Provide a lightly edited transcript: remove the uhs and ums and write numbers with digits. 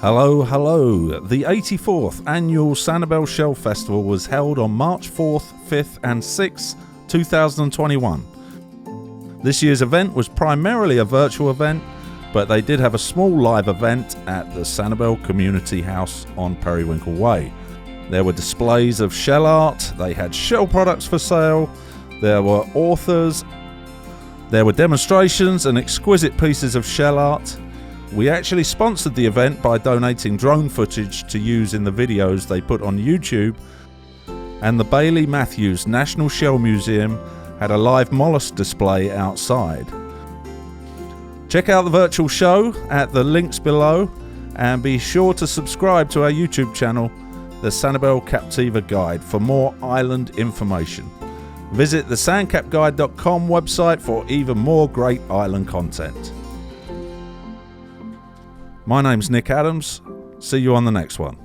Hello. The 84th annual Sanibel Shell Festival was held on March 4th, 5th and 6th, 2021. This year's event was primarily a virtual event, but they did have a small live event at the Sanibel Community House on Periwinkle Way. There were displays of shell art, they had shell products for sale, there were authors, there were demonstrations and exquisite pieces of shell art. We actually sponsored the event by donating drone footage to use in the videos they put on YouTube, and the Bailey Matthews National Shell Museum had a live mollusk display outside. Check out the virtual show at the links below, and be sure to subscribe to our YouTube channel, the Sanibel Captiva Guide, for more island information. Visit the sandcapguide.com website for even more great island content. My name's Nick Adams. See you on the next one.